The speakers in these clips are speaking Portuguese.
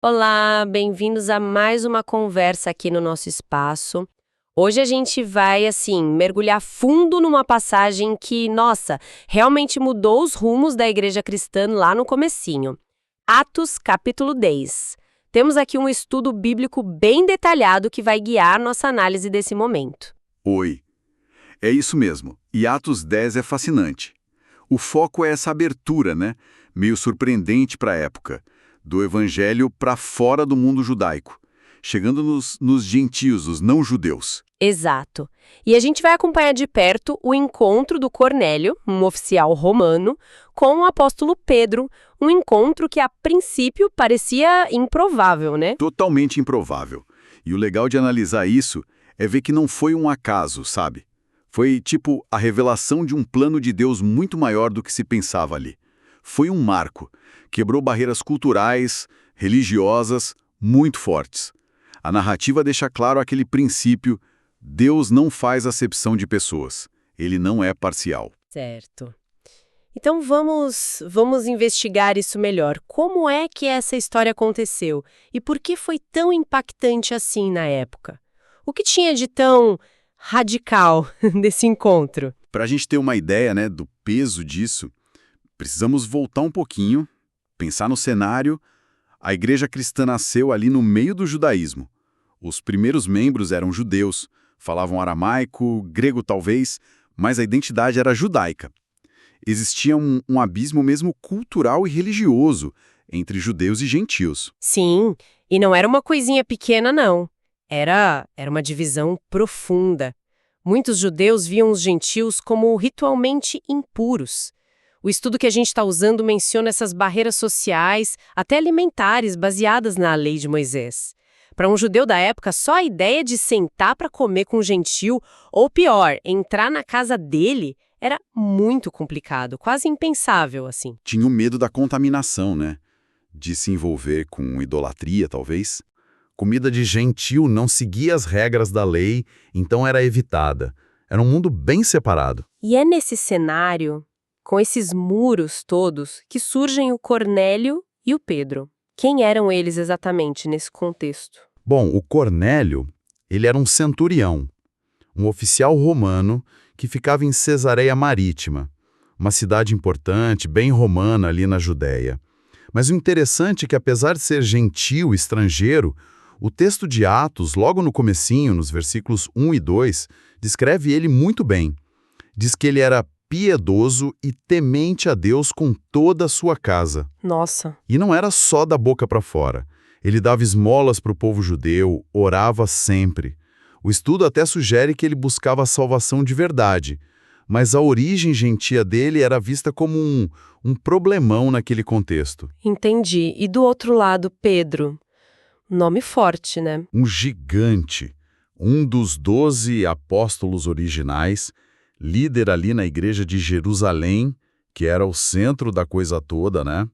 Olá, bem-vindos a mais uma conversa aqui no nosso espaço. Hoje a gente vai, mergulhar fundo numa passagem que, nossa, realmente mudou os rumos da igreja cristã lá no comecinho. Atos, capítulo 10. Temos aqui um estudo bíblico bem detalhado que vai guiar nossa análise desse momento. Oi, é isso mesmo. E Atos 10 é fascinante. O foco é essa abertura, né? Meio surpreendente para a época, do evangelho para fora do mundo judaico, chegando nos gentios, os não-judeus. Exato. E a gente vai acompanhar de perto o encontro do Cornélio, um oficial romano, com o apóstolo Pedro, um encontro que a princípio parecia improvável, né? Totalmente improvável. E o legal de analisar isso é ver que não foi um acaso, sabe? Foi tipo a revelação de um plano de Deus muito maior do que se pensava ali. Foi um marco. Quebrou barreiras culturais, religiosas, muito fortes. A narrativa deixa claro aquele princípio: Deus não faz acepção de pessoas. Ele não é parcial. Certo. Então vamos investigar isso melhor. Como é que essa história aconteceu? E por que foi tão impactante assim na época? O que tinha de tão radical desse encontro? Para a gente ter uma ideia, né, do peso disso, precisamos voltar um pouquinho, pensar no cenário. A igreja cristã nasceu ali no meio do judaísmo. Os primeiros membros eram judeus, falavam aramaico, grego talvez, mas a identidade era judaica. Existia um abismo mesmo cultural e religioso entre judeus e gentios. Sim, e não era uma coisinha pequena, não. Era uma divisão profunda. Muitos judeus viam os gentios como ritualmente impuros. O estudo que a gente está usando menciona essas barreiras sociais, até alimentares, baseadas na lei de Moisés. Para um judeu da época, só a ideia de sentar para comer com um gentil, ou pior, entrar na casa dele, era muito complicado, quase impensável, assim. Tinha o medo da contaminação, né? De se envolver com idolatria, talvez. Comida de gentil não seguia as regras da lei, então era evitada. Era um mundo bem separado. E é nesse cenário, com esses muros todos, que surgem o Cornélio e o Pedro. Quem eram eles exatamente nesse contexto? Bom, o Cornélio, ele era um centurião, um oficial romano que ficava em Cesareia Marítima, uma cidade importante, bem romana ali na Judéia. Mas o interessante é que, apesar de ser gentil, estrangeiro, o texto de Atos, logo no comecinho, nos versículos 1 e 2, descreve ele muito bem. Diz que ele era piedoso e temente a Deus com toda a sua casa. Nossa. E não era só da boca para fora. Ele dava esmolas para o povo judeu, orava sempre. O estudo até sugere que ele buscava a salvação de verdade, mas a origem gentia dele era vista como um problemão naquele contexto. Entendi. E do outro lado, Pedro. Nome forte, né? Um gigante, um dos 12 apóstolos originais, líder ali na igreja de Jerusalém, que era o centro da coisa toda, né?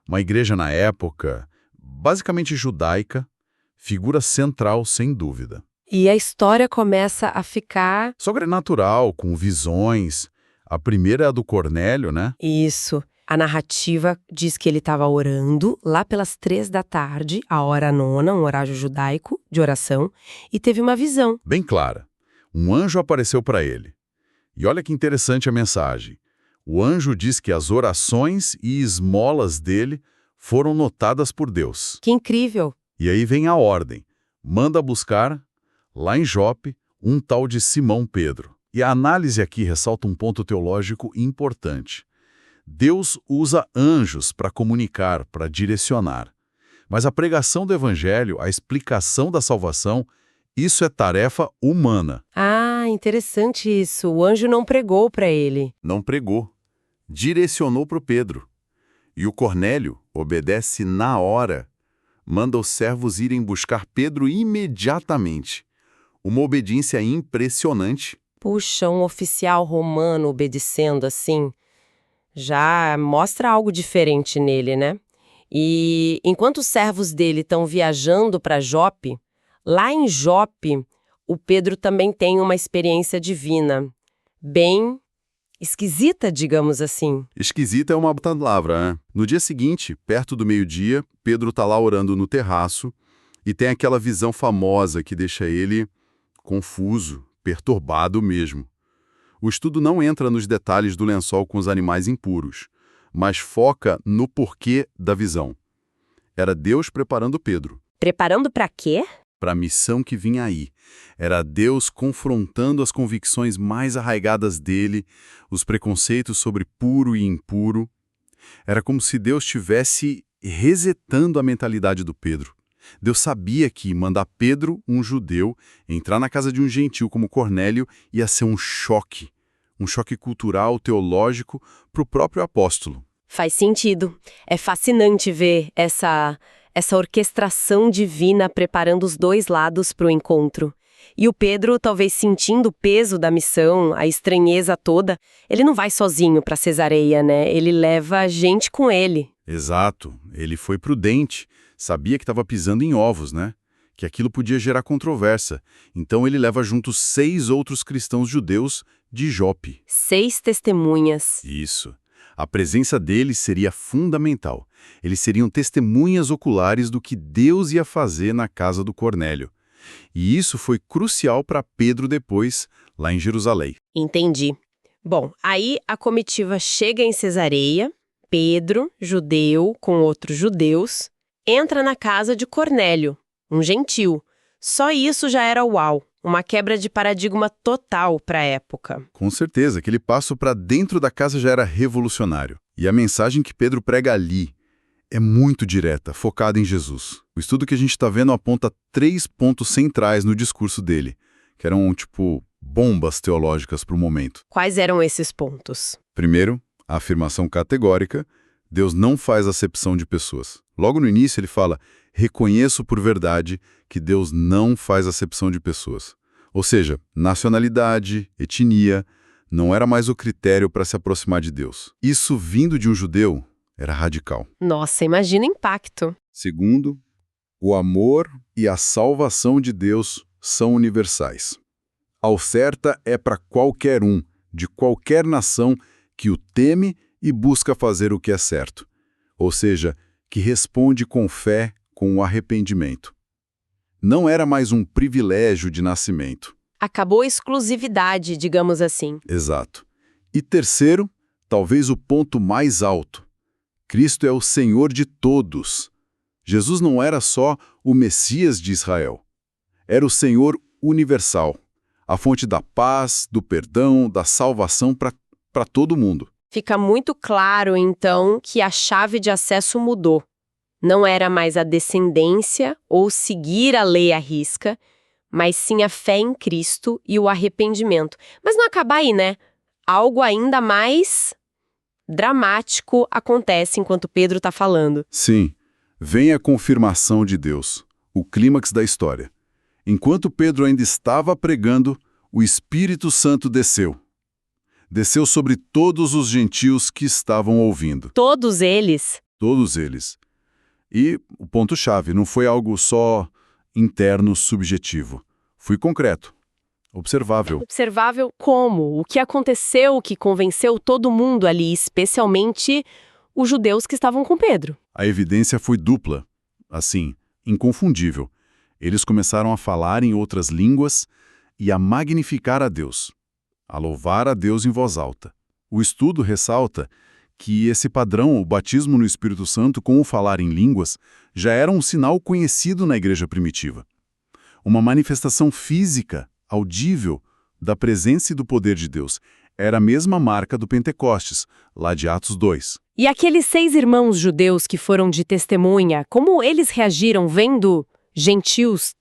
Uma igreja na época, basicamente judaica, figura central sem dúvida. E a história começa a ficar... Sobrenatural, com visões. A primeira é a do Cornélio, né? Isso. A narrativa diz que ele estava orando lá pelas 3 da tarde, a hora nona, um horário judaico de oração, e teve uma visão. Bem clara. Um anjo apareceu para ele. E olha que interessante a mensagem. O anjo diz que as orações e esmolas dele foram notadas por Deus. Que incrível! E aí vem a ordem. Manda buscar, lá em Jope, um tal de Simão Pedro. E a análise aqui ressalta um ponto teológico importante. Deus usa anjos para comunicar, para direcionar. Mas a pregação do evangelho, a explicação da salvação, isso é tarefa humana. Ah, interessante isso. O anjo não pregou para ele. Não pregou. Direcionou para o Pedro. E o Cornélio obedece na hora. Manda os servos irem buscar Pedro imediatamente. Uma obediência impressionante. Puxa, um oficial romano obedecendo assim, já mostra algo diferente nele, né? E enquanto os servos dele estão viajando para Jope, lá em Jope, o Pedro também tem uma experiência divina, bem Esquisita, digamos assim. Esquisita é uma palavra, né? No dia seguinte, perto do meio-dia, Pedro está lá orando no terraço e tem aquela visão famosa que deixa ele confuso, perturbado mesmo. O estudo não entra nos detalhes do lençol com os animais impuros, mas foca no porquê da visão. Era Deus preparando Pedro Preparando para quê? para a missão que vinha aí. Era Deus confrontando as convicções mais arraigadas dele, os preconceitos sobre puro e impuro. Era como se Deus estivesse resetando a mentalidade do Pedro. Deus sabia que mandar Pedro, um judeu, entrar na casa de um gentil como Cornélio ia ser um choque cultural, teológico, para o próprio apóstolo. Faz sentido. É fascinante ver essa orquestração divina preparando os dois lados para o encontro. E o Pedro, talvez sentindo o peso da missão, a estranheza toda, ele não vai sozinho para Cesareia, né? Ele leva a gente com ele. Exato, ele foi prudente, sabia que estava pisando em ovos, né? Que aquilo podia gerar controvérsia. Então ele leva junto 6 outros cristãos judeus de Jope. 6 testemunhas. Isso. A presença deles seria fundamental. Eles seriam testemunhas oculares do que Deus ia fazer na casa do Cornélio. E isso foi crucial para Pedro depois, lá em Jerusalém. Entendi. Bom, aí a comitiva chega em Cesareia, Pedro, judeu, com outros judeus, entra na casa de Cornélio, um gentil. Só isso já era uau, uma quebra de paradigma total para a época. Com certeza, aquele passo para dentro da casa já era revolucionário. E a mensagem que Pedro prega ali é muito direta, focada em Jesus. O estudo que a gente está vendo aponta 3 pontos centrais no discurso dele, que eram, bombas teológicas para o momento. Quais eram esses pontos? Primeiro, a afirmação categórica: Deus não faz acepção de pessoas. Logo no início ele fala: reconheço por verdade que Deus não faz acepção de pessoas. Ou seja, nacionalidade, etnia, não era mais o critério para se aproximar de Deus. Isso vindo de um judeu era radical. Nossa, imagina o impacto. Segundo, o amor e a salvação de Deus são universais. A oferta é para qualquer um, de qualquer nação, que o teme e busca fazer o que é certo. Ou seja, que responde com fé, com o arrependimento. Não era mais um privilégio de nascimento. Acabou a exclusividade, digamos assim. Exato. E terceiro, talvez o ponto mais alto: Cristo é o Senhor de todos. Jesus não era só o Messias de Israel. Era o Senhor universal, a fonte da paz, do perdão, da salvação para todo mundo. Fica muito claro, então, que a chave de acesso mudou. Não era mais a descendência ou seguir a lei à risca, mas sim a fé em Cristo e o arrependimento. Mas não acaba aí, né? Algo ainda mais dramático acontece enquanto Pedro está falando. Sim, vem a confirmação de Deus, o clímax da história. Enquanto Pedro ainda estava pregando, o Espírito Santo desceu. Desceu sobre todos os gentios que estavam ouvindo. Todos eles? Todos eles. E o ponto-chave não foi algo só interno, subjetivo. Foi concreto, observável. Observável como? O que aconteceu que convenceu todo mundo ali, especialmente os judeus que estavam com Pedro? A evidência foi dupla, assim, inconfundível. Eles começaram a falar em outras línguas e a magnificar a Deus, a louvar a Deus em voz alta. O estudo ressalta que esse padrão, o batismo no Espírito Santo com o falar em línguas, já era um sinal conhecido na igreja primitiva. Uma manifestação física, audível, da presença e do poder de Deus. Era a mesma marca do Pentecostes, lá de Atos 2. E aqueles 6 irmãos judeus que foram de testemunha, como eles reagiram vendo gentios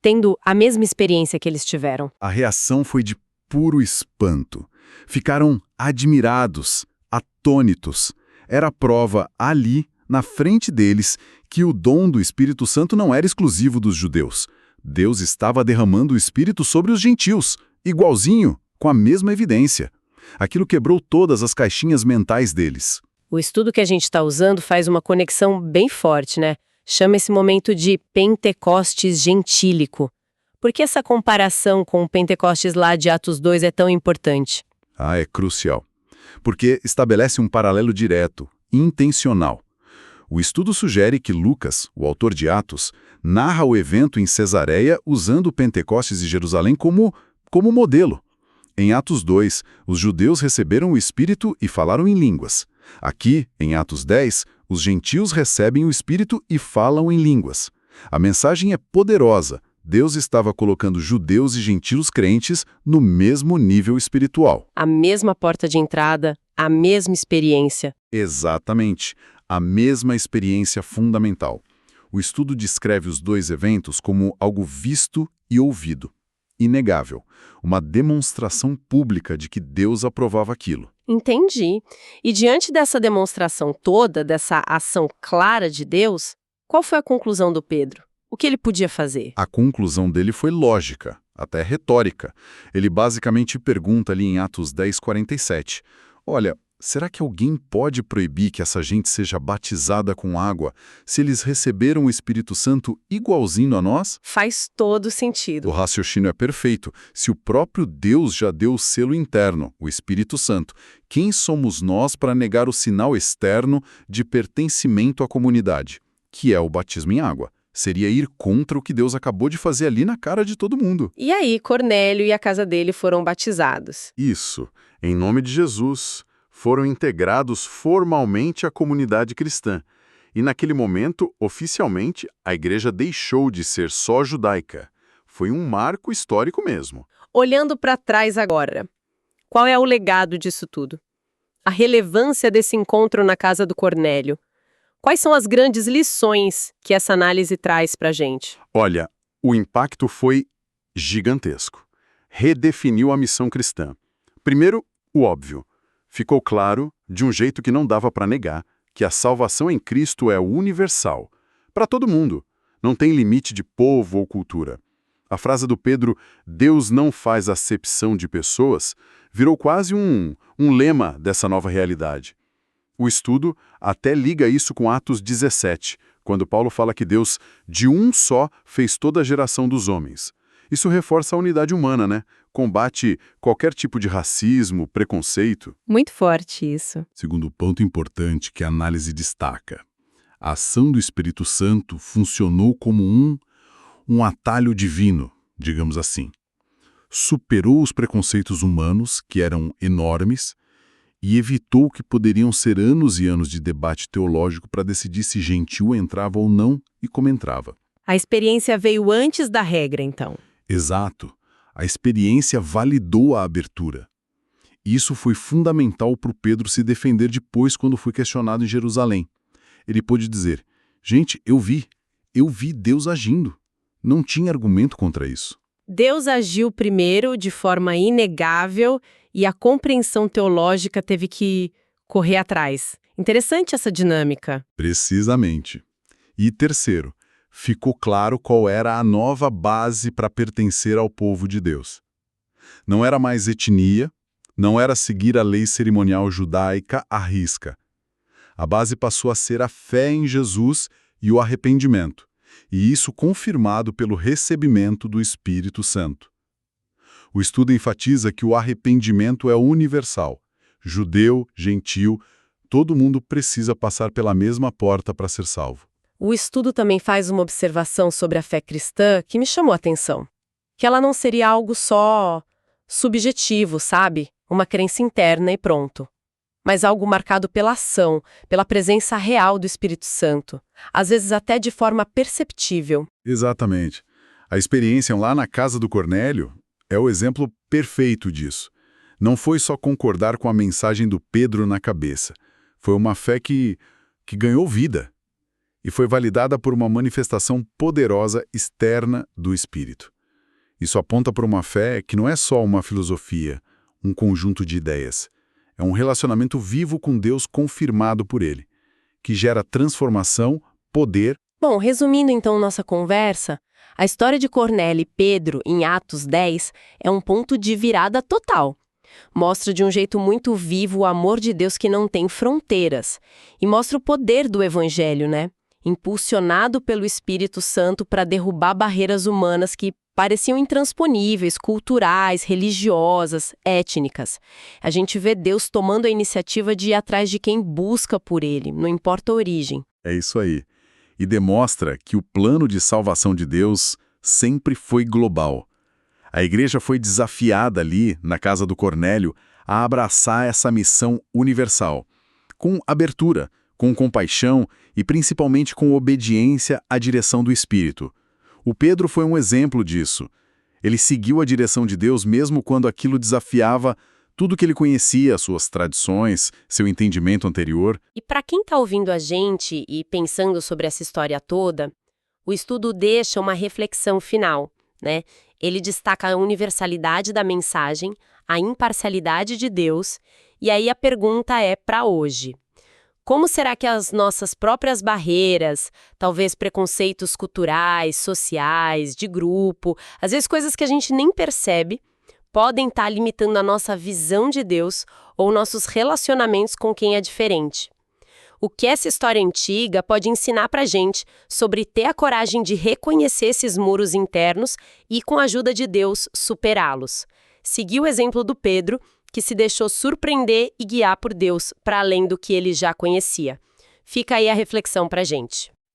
tendo a mesma experiência que eles tiveram? A reação foi de puro espanto. Ficaram admirados, atônitos. Era a prova ali, na frente deles, que o dom do Espírito Santo não era exclusivo dos judeus. Deus estava derramando o Espírito sobre os gentios, igualzinho, com a mesma evidência. Aquilo quebrou todas as caixinhas mentais deles. O estudo que a gente está usando faz uma conexão bem forte, né? Chama esse momento de Pentecostes gentílico. Por que essa comparação com o Pentecostes lá de Atos 2 é tão importante? É crucial. Porque estabelece um paralelo direto, intencional. O estudo sugere que Lucas, o autor de Atos, narra o evento em Cesareia usando o Pentecostes de Jerusalém como modelo. Em Atos 2, os judeus receberam o Espírito e falaram em línguas. Aqui, em Atos 10, os gentios recebem o Espírito e falam em línguas. A mensagem é poderosa. Deus estava colocando judeus e gentios crentes no mesmo nível espiritual. A mesma porta de entrada, a mesma experiência. Exatamente. A mesma experiência fundamental. O estudo descreve os dois eventos como algo visto e ouvido. Inegável. Uma demonstração pública de que Deus aprovava aquilo. Entendi. E diante dessa demonstração toda, dessa ação clara de Deus, qual foi a conclusão do Pedro? O que ele podia fazer? A conclusão dele foi lógica, até retórica. Ele basicamente pergunta ali em Atos 10:47, olha, será que alguém pode proibir que essa gente seja batizada com água se eles receberam o Espírito Santo igualzinho a nós? Faz todo sentido. O raciocínio é perfeito. Se o próprio Deus já deu o selo interno, o Espírito Santo, quem somos nós para negar o sinal externo de pertencimento à comunidade, que é o batismo em água? Seria ir contra o que Deus acabou de fazer ali na cara de todo mundo. E aí, Cornélio e a casa dele foram batizados. Isso, em nome de Jesus, foram integrados formalmente à comunidade cristã. E naquele momento, oficialmente, a igreja deixou de ser só judaica. Foi um marco histórico mesmo. Olhando para trás agora, qual é o legado disso tudo? A relevância desse encontro na casa do Cornélio? Quais são as grandes lições que essa análise traz para a gente? Olha, o impacto foi gigantesco. Redefiniu a missão cristã. Primeiro, o óbvio. Ficou claro, de um jeito que não dava para negar, que a salvação em Cristo é universal. Para todo mundo. Não tem limite de povo ou cultura. A frase do Pedro, Deus não faz acepção de pessoas, virou quase um lema dessa nova realidade. O estudo até liga isso com Atos 17, quando Paulo fala que Deus, de um só, fez toda a geração dos homens. Isso reforça a unidade humana, né? Combate qualquer tipo de racismo, preconceito. Muito forte isso. Segundo ponto importante que a análise destaca. A ação do Espírito Santo funcionou como um atalho divino, digamos assim. Superou os preconceitos humanos, que eram enormes, e evitou que poderiam ser anos e anos de debate teológico para decidir se gentil entrava ou não e como entrava. A experiência veio antes da regra, então. Exato. A experiência validou a abertura. Isso foi fundamental para o Pedro se defender depois quando foi questionado em Jerusalém. Ele pôde dizer, gente, eu vi Deus agindo. Não tinha argumento contra isso. Deus agiu primeiro de forma inegável e a compreensão teológica teve que correr atrás. Interessante essa dinâmica. Precisamente. E terceiro, ficou claro qual era a nova base para pertencer ao povo de Deus. Não era mais etnia, não era seguir a lei cerimonial judaica à risca. A base passou a ser a fé em Jesus e o arrependimento, e isso confirmado pelo recebimento do Espírito Santo. O estudo enfatiza que o arrependimento é universal. Judeu, gentil, todo mundo precisa passar pela mesma porta para ser salvo. O estudo também faz uma observação sobre a fé cristã que me chamou a atenção. Que ela não seria algo só subjetivo, sabe? Uma crença interna e pronto. Mas algo marcado pela ação, pela presença real do Espírito Santo. Às vezes até de forma perceptível. Exatamente. A experiência lá na casa do Cornélio é o exemplo perfeito disso. Não foi só concordar com a mensagem do Pedro na cabeça. Foi uma fé que ganhou vida. E foi validada por uma manifestação poderosa externa do Espírito. Isso aponta para uma fé que não é só uma filosofia, um conjunto de ideias. É um relacionamento vivo com Deus confirmado por Ele, que gera transformação, poder. Bom, resumindo então nossa conversa, a história de Cornélio e Pedro, em Atos 10, é um ponto de virada total. Mostra de um jeito muito vivo o amor de Deus que não tem fronteiras. E mostra o poder do Evangelho, né? impulsionado pelo Espírito Santo para derrubar barreiras humanas que pareciam intransponíveis, culturais, religiosas, étnicas. A gente vê Deus tomando a iniciativa de ir atrás de quem busca por Ele, não importa a origem. É isso aí. E demonstra que o plano de salvação de Deus sempre foi global. A igreja foi desafiada ali, na casa do Cornélio, a abraçar essa missão universal, com abertura, com compaixão e principalmente com obediência à direção do Espírito. O Pedro foi um exemplo disso. Ele seguiu a direção de Deus mesmo quando aquilo desafiava tudo que ele conhecia, suas tradições, seu entendimento anterior. E para quem está ouvindo a gente e pensando sobre essa história toda, o estudo deixa uma reflexão final, né? Ele destaca a universalidade da mensagem, a imparcialidade de Deus, e aí a pergunta é para hoje. Como será que as nossas próprias barreiras, talvez preconceitos culturais, sociais, de grupo, às vezes coisas que a gente nem percebe, podem estar limitando a nossa visão de Deus ou nossos relacionamentos com quem é diferente? O que essa história antiga pode ensinar pra gente sobre ter a coragem de reconhecer esses muros internos e, com a ajuda de Deus, superá-los? Seguir o exemplo do Pedro, que se deixou surpreender e guiar por Deus para além do que ele já conhecia. Fica aí a reflexão pra gente.